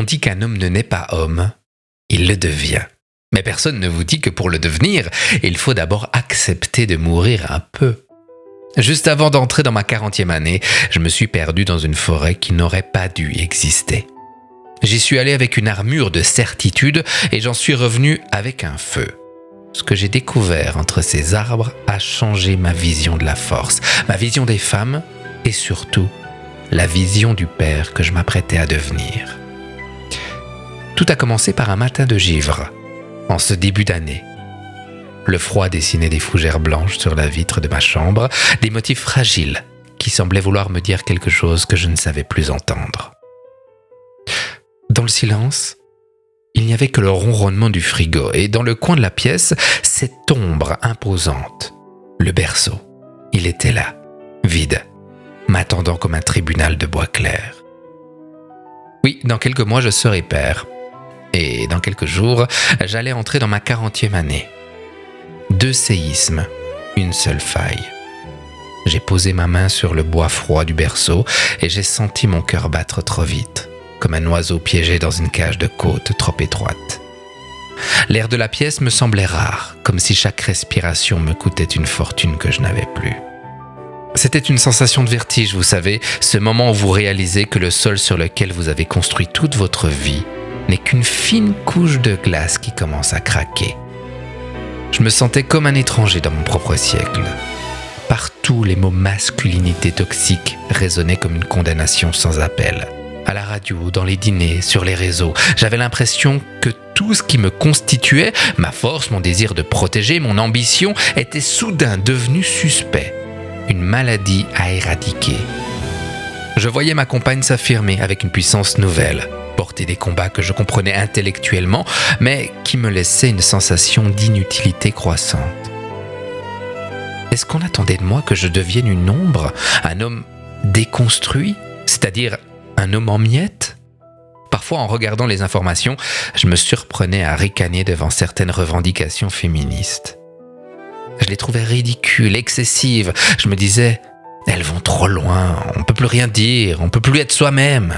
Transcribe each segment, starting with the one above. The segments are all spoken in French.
dit qu'un homme ne naît pas homme, il le devient. Mais personne ne vous dit que pour le devenir, il faut d'abord accepter de mourir un peu. Juste avant d'entrer dans ma 40e année, je me suis perdu dans une forêt qui n'aurait pas dû exister. J'y suis allé avec une armure de certitude et j'en suis revenu avec un feu. Ce que j'ai découvert entre ces arbres a changé ma vision de la force, ma vision des femmes et surtout la vision du père que je m'apprêtais à devenir. Tout a commencé par un matin de givre, en ce début d'année. Le froid dessinait des fougères blanches sur la vitre de ma chambre, des motifs fragiles qui semblaient vouloir me dire quelque chose que je ne savais plus entendre. Dans le silence, il n'y avait que le ronronnement du frigo et dans le coin de la pièce, cette ombre imposante, le berceau. Il était là, vide, m'attendant comme un tribunal de bois clair. Oui, dans quelques mois, je serai père. Et dans quelques jours, j'allais entrer dans ma 40e année. 2 séismes, une seule faille. J'ai posé ma main sur le bois froid du berceau et j'ai senti mon cœur battre trop vite, comme un oiseau piégé dans une cage de côte trop étroite. L'air de la pièce me semblait rare, comme si chaque respiration me coûtait une fortune que je n'avais plus. C'était une sensation de vertige, vous savez, ce moment où vous réalisez que le sol sur lequel vous avez construit toute votre vie n'est qu'une fine couche de glace qui commence à craquer. Je me sentais comme un étranger dans mon propre siècle. Partout, les mots masculinité toxique résonnaient comme une condamnation sans appel. À la radio, dans les dîners, sur les réseaux, j'avais l'impression que tout ce qui me constituait, ma force, mon désir de protéger, mon ambition, était soudain devenu suspect. Une maladie à éradiquer. Je voyais ma compagne s'affirmer avec une puissance nouvelle, porter des combats que je comprenais intellectuellement, mais qui me laissaient une sensation d'inutilité croissante. Est-ce qu'on attendait de moi que je devienne une ombre, un homme déconstruit, c'est-à-dire un homme en miettes ? Parfois, en regardant les informations, je me surprenais à ricaner devant certaines revendications féministes. Je les trouvais ridicules, excessives. Je me disais, elles vont trop loin, on ne peut plus rien dire, on ne peut plus être soi-même.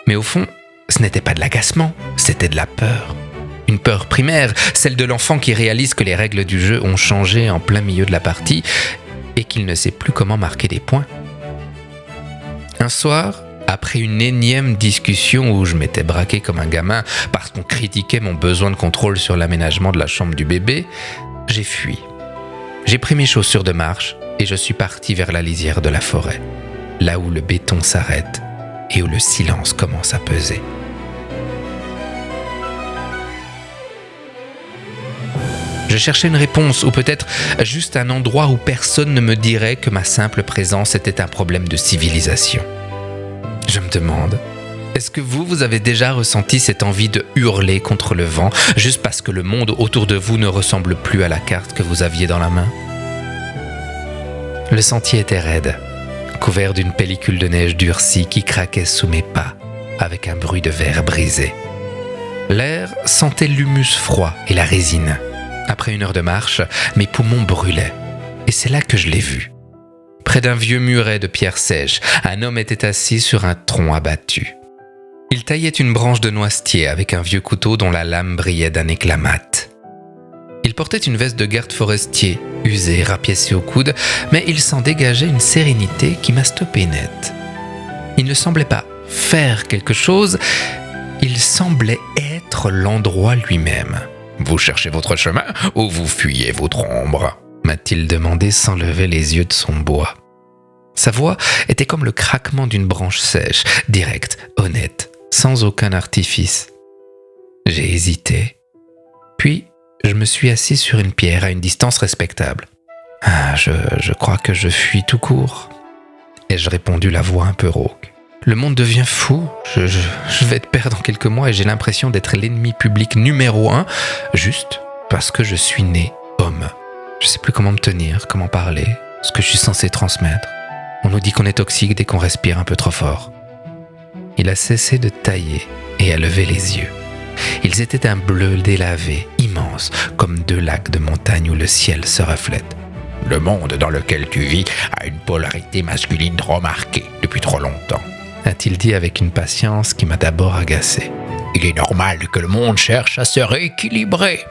Mais au fond, ce n'était pas de l'agacement, c'était de la peur. Une peur primaire, celle de l'enfant qui réalise que les règles du jeu ont changé en plein milieu de la partie et qu'il ne sait plus comment marquer des points. Un soir, après une énième discussion où je m'étais braqué comme un gamin parce qu'on critiquait mon besoin de contrôle sur l'aménagement de la chambre du bébé, j'ai fui. J'ai pris mes chaussures de marche et je suis parti vers la lisière de la forêt, là où le béton s'arrête et où le silence commence à peser. Je cherchais une réponse ou peut-être juste un endroit où personne ne me dirait que ma simple présence était un problème de civilisation. Je me demande, est-ce que vous avez déjà ressenti cette envie de hurler contre le vent juste parce que le monde autour de vous ne ressemble plus à la carte que vous aviez dans la main ? Le sentier était raide, couvert d'une pellicule de neige durcie qui craquait sous mes pas avec un bruit de verre brisé. L'air sentait l'humus froid et la résine. Après 1 heure de marche, mes poumons brûlaient et c'est là que je l'ai vu. Près d'un vieux muret de pierre sèche, un homme était assis sur un tronc abattu. Il taillait une branche de noisetier avec un vieux couteau dont la lame brillait d'un éclat mat. Il portait une veste de garde forestier, usée, rapiécée au coude, mais il s'en dégageait une sérénité qui m'a stoppé net. Il ne semblait pas faire quelque chose, il semblait être l'endroit lui-même. « Vous cherchez votre chemin ou vous fuyez votre ombre ?» m'a-t-il demandé sans lever les yeux de son bois. Sa voix était comme le craquement d'une branche sèche, directe, honnête, sans aucun artifice. J'ai hésité. Puis, je me suis assis sur une pierre à une distance respectable. « Je crois que je fuis tout court. » ai-je répondu la voix un peu rauque. Le monde devient fou, je vais te perdre dans quelques mois et j'ai l'impression d'être l'ennemi public numéro 1, juste parce que je suis né homme. Je sais plus comment me tenir, comment parler, ce que je suis censé transmettre. On nous dit qu'on est toxique dès qu'on respire un peu trop fort. Il a cessé de tailler et a levé les yeux. Ils étaient un bleu délavé, immense, comme 2 lacs de montagne où le ciel se reflète. Le monde dans lequel tu vis a une polarité masculine trop marquée depuis trop longtemps. a-t-il dit avec une patience qui m'a d'abord agacé. Il est normal que le monde cherche à se rééquilibrer.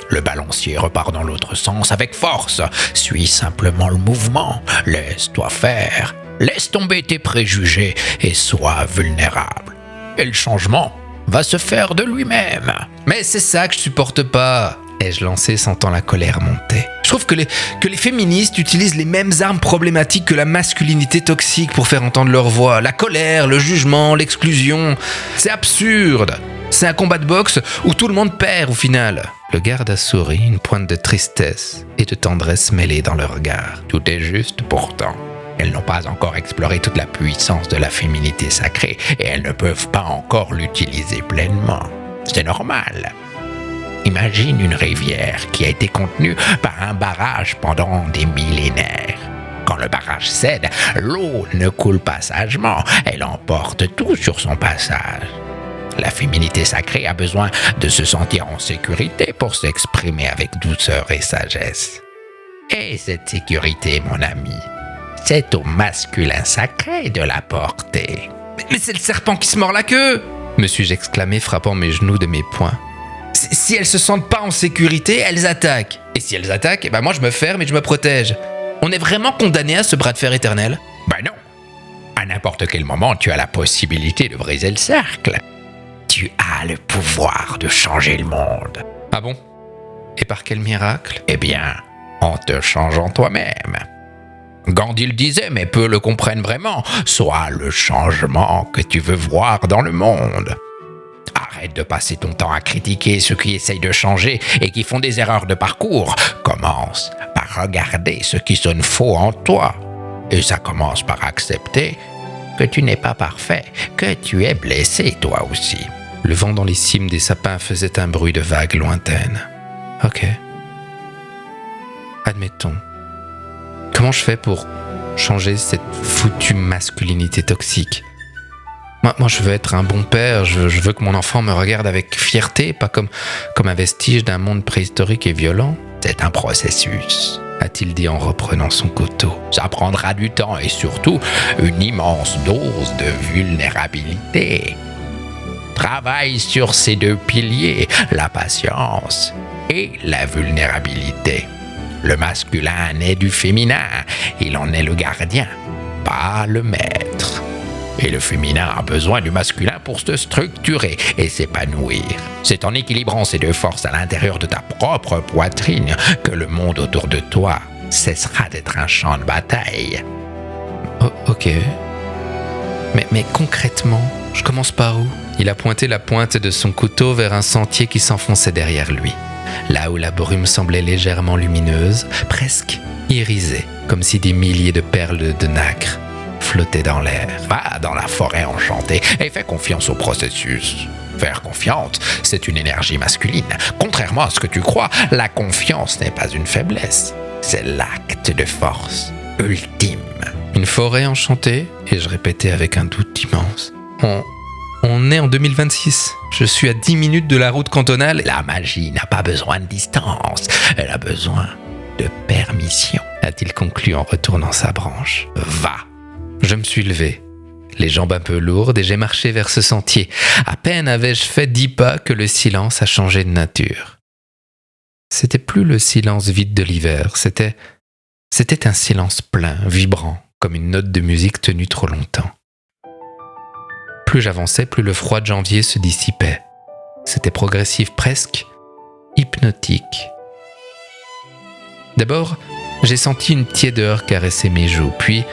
Le balancier repart dans l'autre sens avec force. Suis simplement le mouvement. Laisse-toi faire. Laisse tomber tes préjugés et sois vulnérable. Et le changement va se faire de lui-même. Mais c'est ça que je supporte pas, ai-je lancé sentant la colère monter. Je trouve que les féministes utilisent les mêmes armes problématiques que la masculinité toxique pour faire entendre leur voix. La colère, le jugement, l'exclusion. C'est absurde. C'est un combat de boxe où tout le monde perd au final. Le garde a souri, une pointe de tristesse et de tendresse mêlée dans le regard. Tout est juste pourtant. Elles n'ont pas encore exploré toute la puissance de la féminité sacrée et elles ne peuvent pas encore l'utiliser pleinement. C'est normal. Imagine une rivière qui a été contenue par un barrage pendant des millénaires. Quand le barrage cède, l'eau ne coule pas sagement, elle emporte tout sur son passage. La féminité sacrée a besoin de se sentir en sécurité pour s'exprimer avec douceur et sagesse. Et cette sécurité, mon ami, c'est au masculin sacré de la porter. Mais c'est le serpent qui se mord la queue, me suis-je exclamé, frappant mes genoux de mes poings. Si elles se sentent pas en sécurité, elles attaquent. Et si elles attaquent, moi je me ferme et je me protège. On est vraiment condamné à ce bras de fer éternel ? Ben non. À n'importe quel moment, tu as la possibilité de briser le cercle. Tu as le pouvoir de changer le monde. Ah bon ? Et par quel miracle ? Eh bien, en te changeant toi-même. Gandhi le disait, mais peu le comprennent vraiment. Sois le changement que tu veux voir dans le monde. Arrête de passer ton temps à critiquer ceux qui essayent de changer et qui font des erreurs de parcours. Commence par regarder ce qui sonne faux en toi. Et ça commence par accepter que tu n'es pas parfait, que tu es blessé toi aussi. Le vent dans les cimes des sapins faisait un bruit de vagues lointaines. Ok. Admettons. Comment je fais pour changer cette foutue masculinité toxique ? Moi, je veux être un bon père, je veux que mon enfant me regarde avec fierté, pas comme un vestige d'un monde préhistorique et violent. C'est un processus, a-t-il dit en reprenant son couteau. Ça prendra du temps et surtout une immense dose de vulnérabilité. Travaille sur ces deux piliers, la patience et la vulnérabilité. Le masculin naît du féminin, il en est le gardien, pas le maître. Et le féminin a besoin du masculin pour se structurer et s'épanouir. C'est en équilibrant ces deux forces à l'intérieur de ta propre poitrine que le monde autour de toi cessera d'être un champ de bataille. Oh, ok. Mais concrètement, je commence par où ? Il a pointé la pointe de son couteau vers un sentier qui s'enfonçait derrière lui. Là où la brume semblait légèrement lumineuse, presque irisée, comme si des milliers de perles de nacre flottaient dans l'air. Va dans la forêt enchantée et fais confiance au processus. Faire confiance, c'est une énergie masculine. Contrairement à ce que tu crois, la confiance n'est pas une faiblesse. C'est l'acte de force ultime. Une forêt enchantée, et je répétais avec un doute immense. On est en 2026. Je suis à 10 minutes de la route cantonale. La magie n'a pas besoin de distance. Elle a besoin de permission, a-t-il conclu en retournant sa branche. Va. Je me suis levé, les jambes un peu lourdes, et j'ai marché vers ce sentier. À peine avais-je fait 10 pas que le silence a changé de nature. C'était plus le silence vide de l'hiver, c'était un silence plein, vibrant, comme une note de musique tenue trop longtemps. Plus j'avançais, plus le froid de janvier se dissipait. C'était progressif, presque hypnotique. D'abord, j'ai senti une tiédeur caresser mes joues, puis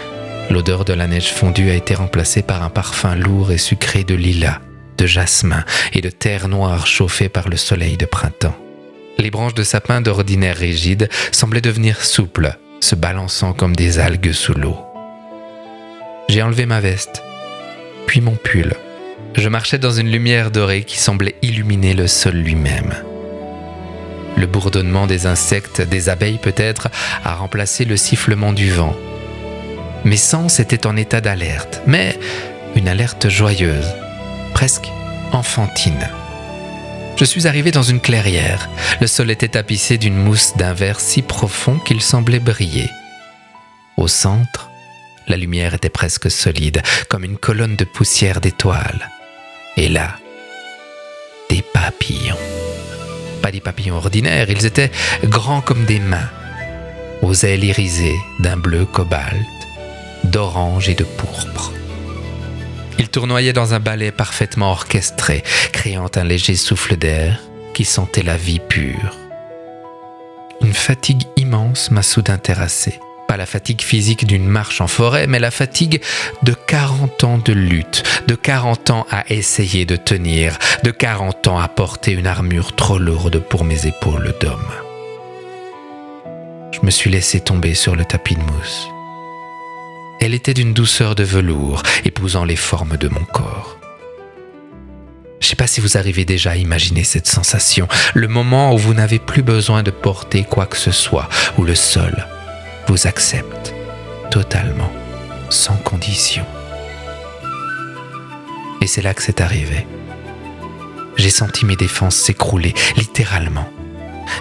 l'odeur de la neige fondue a été remplacée par un parfum lourd et sucré de lilas, de jasmin et de terre noire chauffée par le soleil de printemps. Les branches de sapin d'ordinaire rigides semblaient devenir souples, se balançant comme des algues sous l'eau. J'ai enlevé ma veste, puis mon pull. Je marchais dans une lumière dorée qui semblait illuminer le sol lui-même. Le bourdonnement des insectes, des abeilles peut-être, a remplacé le sifflement du vent. Mes sens étaient en état d'alerte, mais une alerte joyeuse, presque enfantine. Je suis arrivé dans une clairière. Le sol était tapissé d'une mousse d'un vert si profond qu'il semblait briller. Au centre, La lumière était presque solide, comme une colonne de poussière d'étoiles. Et là, des papillons. Pas des papillons ordinaires, ils étaient grands comme des mains, aux ailes irisées d'un bleu cobalt, d'orange et de pourpre. Ils tournoyaient dans un ballet parfaitement orchestré, créant un léger souffle d'air qui sentait la vie pure. Une fatigue immense m'a soudain terrassé. Pas la fatigue physique d'une marche en forêt, mais la fatigue de 40 ans de lutte, de 40 ans à essayer de tenir, de 40 ans à porter une armure trop lourde pour mes épaules d'homme. Je me suis laissé tomber sur le tapis de mousse. Elle était d'une douceur de velours, épousant les formes de mon corps. Je ne sais pas si vous arrivez déjà à imaginer cette sensation, le moment où vous n'avez plus besoin de porter quoi que ce soit, où le sol vous accepte totalement, sans condition. Et c'est là que c'est arrivé. J'ai senti mes défenses s'écrouler, littéralement.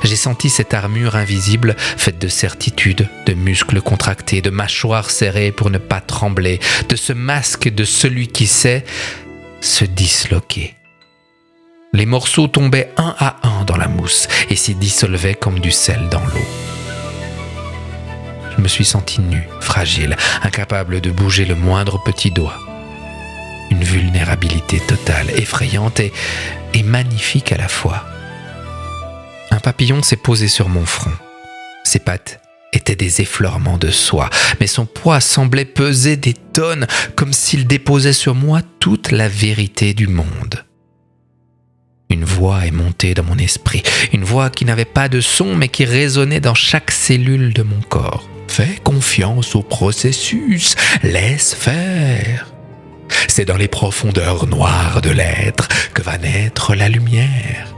J'ai senti cette armure invisible, faite de certitude, de muscles contractés, de mâchoires serrées pour ne pas trembler, de ce masque de celui qui sait, se disloquer. Les morceaux tombaient un à un dans la mousse et s'y dissolvaient comme du sel dans l'eau. Je me suis senti nu, fragile, incapable de bouger le moindre petit doigt. Une vulnérabilité totale, effrayante et magnifique à la fois. Un papillon s'est posé sur mon front. Ses pattes étaient des effleurements de soie, mais son poids semblait peser des tonnes, comme s'il déposait sur moi toute la vérité du monde. Une voix est montée dans mon esprit, une voix qui n'avait pas de son, mais qui résonnait dans chaque cellule de mon corps. Fais confiance au processus, laisse faire. C'est dans les profondeurs noires de l'être que va naître la lumière.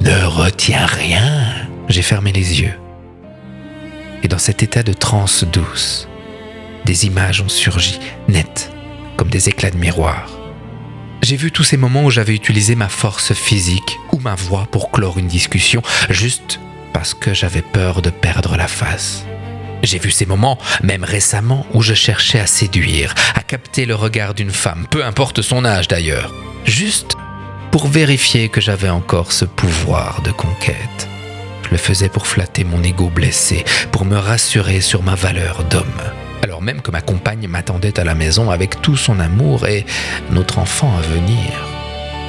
Ne retiens rien. J'ai fermé les yeux. Et dans cet état de transe douce, des images ont surgi, nettes, comme des éclats de miroir. J'ai vu tous ces moments où j'avais utilisé ma force physique ou ma voix pour clore une discussion, juste parce que j'avais peur de perdre la face. J'ai vu ces moments, même récemment, où je cherchais à séduire, à capter le regard d'une femme, peu importe son âge d'ailleurs, juste pour vérifier que j'avais encore ce pouvoir de conquête. Je le faisais pour flatter mon ego blessé, pour me rassurer sur ma valeur d'homme. Alors même que ma compagne m'attendait à la maison avec tout son amour et notre enfant à venir.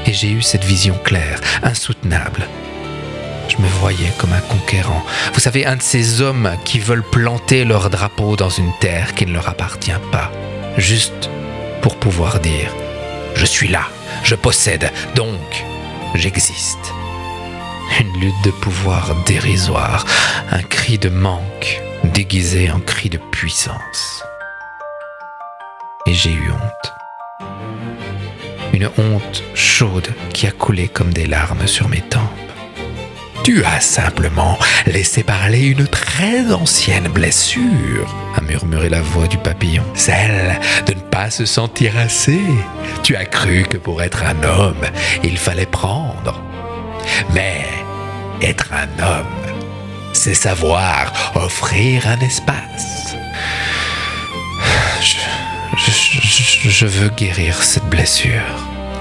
Et j'ai eu cette vision claire, insoutenable. Je me voyais comme un conquérant. Vous savez, un de ces hommes qui veulent planter leur drapeau dans une terre qui ne leur appartient pas, juste pour pouvoir dire « Je suis là, je possède, donc j'existe ». Une lutte de pouvoir dérisoire, un cri de manque déguisé en cri de puissance. Et j'ai eu honte. Une honte chaude qui a coulé comme des larmes sur mes tempes. Tu as simplement laissé parler une très ancienne blessure, a murmuré la voix du papillon. Celle de ne pas se sentir assez. Tu as cru que pour être un homme, il fallait prendre. Mais être un homme, c'est savoir offrir un espace. Je veux guérir cette blessure.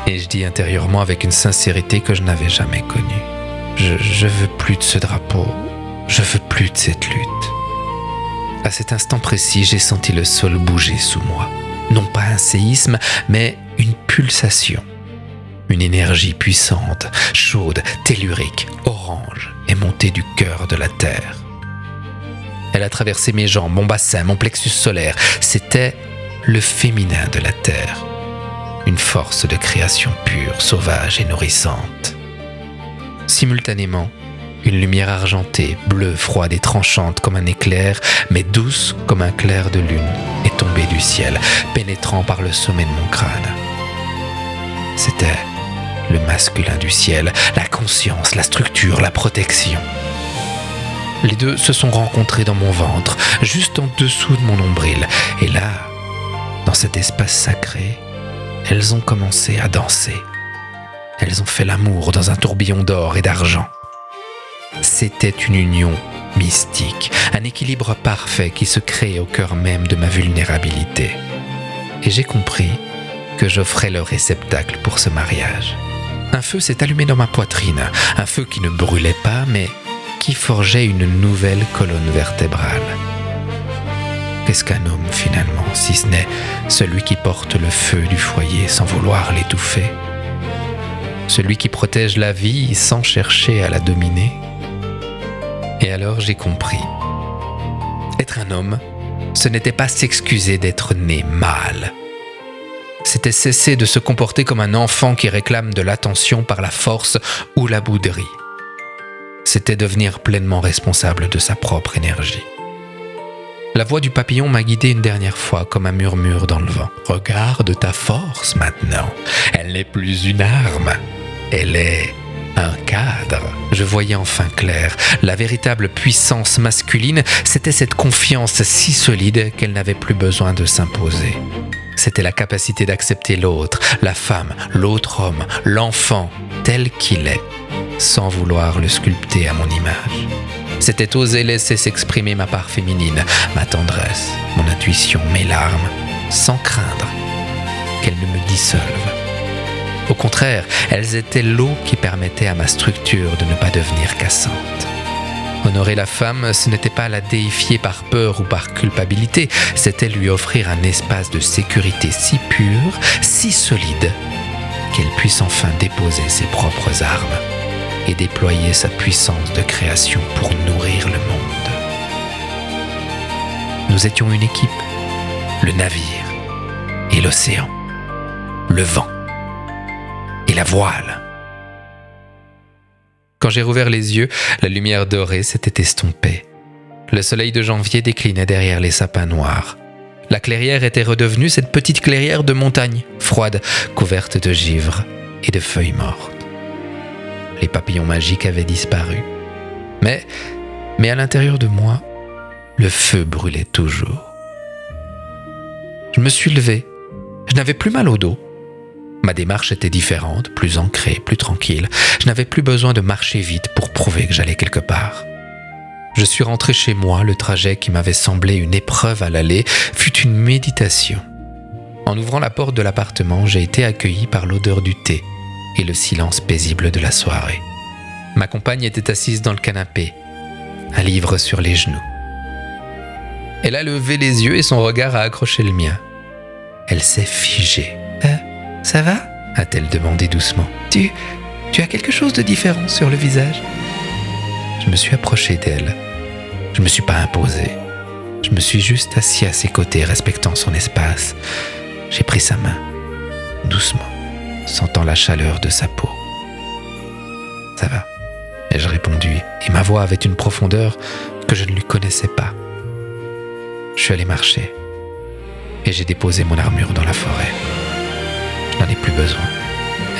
Et je dis intérieurement avec une sincérité que je n'avais jamais connue. Je veux plus de ce drapeau, je veux plus de cette lutte. À cet instant précis, j'ai senti le sol bouger sous moi. Non pas un séisme, mais une pulsation. Une énergie puissante, chaude, tellurique, orange, est montée du cœur de la terre. Elle a traversé mes jambes, mon bassin, mon plexus solaire. C'était le féminin de la terre. Une force de création pure, sauvage et nourrissante. Simultanément, une lumière argentée, bleue, froide et tranchante comme un éclair, mais douce comme un clair de lune, est tombée du ciel, pénétrant par le sommet de mon crâne. C'était le masculin du ciel, la conscience, la structure, la protection. Les deux se sont rencontrés dans mon ventre, juste en dessous de mon nombril. Et là, dans cet espace sacré, elles ont commencé à danser. Elles ont fait l'amour dans un tourbillon d'or et d'argent. C'était une union mystique, un équilibre parfait qui se crée au cœur même de ma vulnérabilité. Et j'ai compris que j'offrais le réceptacle pour ce mariage. Un feu s'est allumé dans ma poitrine, un feu qui ne brûlait pas, mais qui forgeait une nouvelle colonne vertébrale. Qu'est-ce qu'un homme finalement, si ce n'est celui qui porte le feu du foyer sans vouloir l'étouffer? Celui qui protège la vie sans chercher à la dominer? Et alors j'ai compris. Être un homme, ce n'était pas s'excuser d'être né mâle. C'était cesser de se comporter comme un enfant qui réclame de l'attention par la force ou la bouderie. C'était devenir pleinement responsable de sa propre énergie. La voix du papillon m'a guidé une dernière fois comme un murmure dans le vent. Regarde ta force maintenant. Elle n'est plus une arme. Elle est un cadre. Je voyais enfin clair. La véritable puissance masculine, c'était cette confiance si solide qu'elle n'avait plus besoin de s'imposer. C'était la capacité d'accepter l'autre, la femme, l'autre homme, l'enfant, tel qu'il est, sans vouloir le sculpter à mon image. C'était oser laisser s'exprimer ma part féminine, ma tendresse, mon intuition, mes larmes, sans craindre qu'elles ne me dissolvent. Au contraire, elles étaient l'eau qui permettait à ma structure de ne pas devenir cassante. Honorer la femme, ce n'était pas la déifier par peur ou par culpabilité, c'était lui offrir un espace de sécurité si pur, si solide, qu'elle puisse enfin déposer ses propres armes et déployer sa puissance de création pour nourrir le monde. Nous étions une équipe, le navire et l'océan, le vent et la voile. Quand j'ai rouvert les yeux, la lumière dorée s'était estompée. Le soleil de janvier déclinait derrière les sapins noirs. La clairière était redevenue cette petite clairière de montagne, froide, couverte de givre et de feuilles mortes. Les papillons magiques avaient disparu. Mais à l'intérieur de moi, le feu brûlait toujours. Je me suis levé. Je n'avais plus mal au dos. Ma démarche était différente, plus ancrée, plus tranquille. Je n'avais plus besoin de marcher vite pour prouver que j'allais quelque part. Je suis rentré chez moi, le trajet qui m'avait semblé une épreuve à l'aller fut une méditation. En ouvrant la porte de l'appartement, j'ai été accueilli par l'odeur du thé et le silence paisible de la soirée. Ma compagne était assise dans le canapé, un livre sur les genoux. Elle a levé les yeux et son regard a accroché le mien. Elle s'est figée. Ça va ? A-t-elle demandé doucement. Tu as quelque chose de différent sur le visage ? Je me suis approché d'elle. Je ne me suis pas imposé. Je me suis juste assis à ses côtés, respectant son espace. J'ai pris sa main, doucement, sentant la chaleur de sa peau. Ça va ? Ai-je répondu, et ma voix avait une profondeur que je ne lui connaissais pas. Je suis allé marcher, et j'ai déposé mon armure dans la forêt. Je n'en ai plus besoin.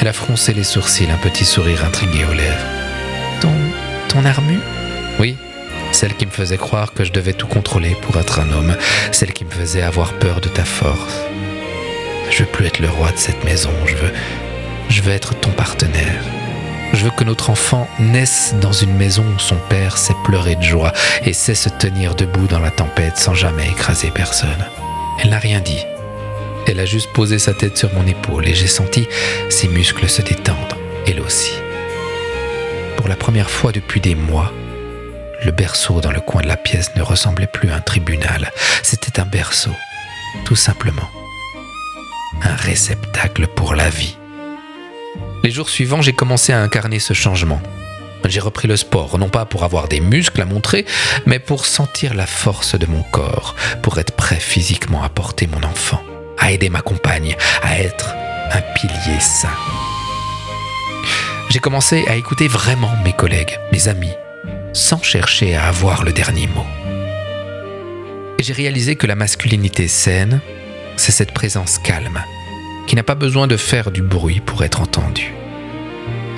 Elle a froncé les sourcils, un petit sourire intrigué aux lèvres. Ton armure ? Oui, celle qui me faisait croire que je devais tout contrôler pour être un homme, celle qui me faisait avoir peur de ta force. Je veux plus être le roi de cette maison, je veux être ton partenaire. Je veux que notre enfant naisse dans une maison où son père sait pleurer de joie et sait se tenir debout dans la tempête sans jamais écraser personne. Elle n'a rien dit. Elle a juste posé sa tête sur mon épaule et j'ai senti ses muscles se détendre, elle aussi. Pour la première fois depuis des mois, le berceau dans le coin de la pièce ne ressemblait plus à un tribunal. C'était un berceau, tout simplement. Un réceptacle pour la vie. Les jours suivants, j'ai commencé à incarner ce changement. J'ai repris le sport, non pas pour avoir des muscles à montrer, mais pour sentir la force de mon corps, pour être prêt physiquement à porter mon enfant, à aider ma compagne, à être un pilier sain. J'ai commencé à écouter vraiment mes collègues, mes amis, sans chercher à avoir le dernier mot. Et j'ai réalisé que la masculinité saine, c'est cette présence calme, qui n'a pas besoin de faire du bruit pour être entendue.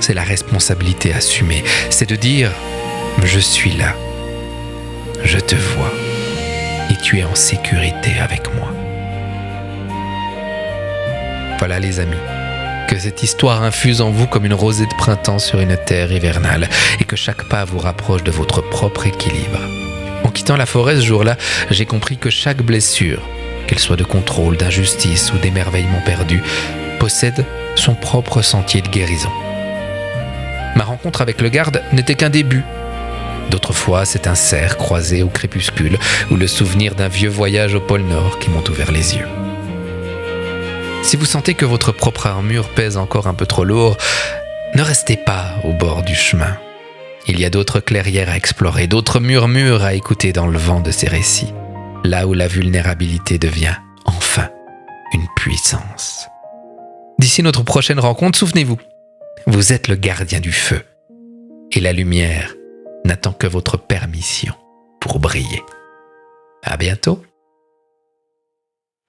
C'est la responsabilité assumée, c'est de dire « je suis là, je te vois et tu es en sécurité avec moi ». Voilà les amis, Que cette histoire infuse en vous comme une rosée de printemps sur une terre hivernale et que chaque pas vous rapproche de votre propre équilibre. En quittant la forêt ce jour-là, j'ai compris que chaque blessure, qu'elle soit de contrôle, d'injustice ou d'émerveillement perdu, possède son propre sentier de guérison. Ma rencontre avec le garde n'était qu'un début. D'autres fois, c'est un cerf croisé au crépuscule ou le souvenir d'un vieux voyage au pôle Nord qui m'ont ouvert les yeux. Si vous sentez que votre propre armure pèse encore un peu trop lourd, ne restez pas au bord du chemin. Il y a d'autres clairières à explorer, d'autres murmures à écouter dans le vent de ces récits, là où la vulnérabilité devient enfin une puissance. D'ici notre prochaine rencontre, souvenez-vous, vous êtes le gardien du feu et la lumière n'attend que votre permission pour briller. À bientôt.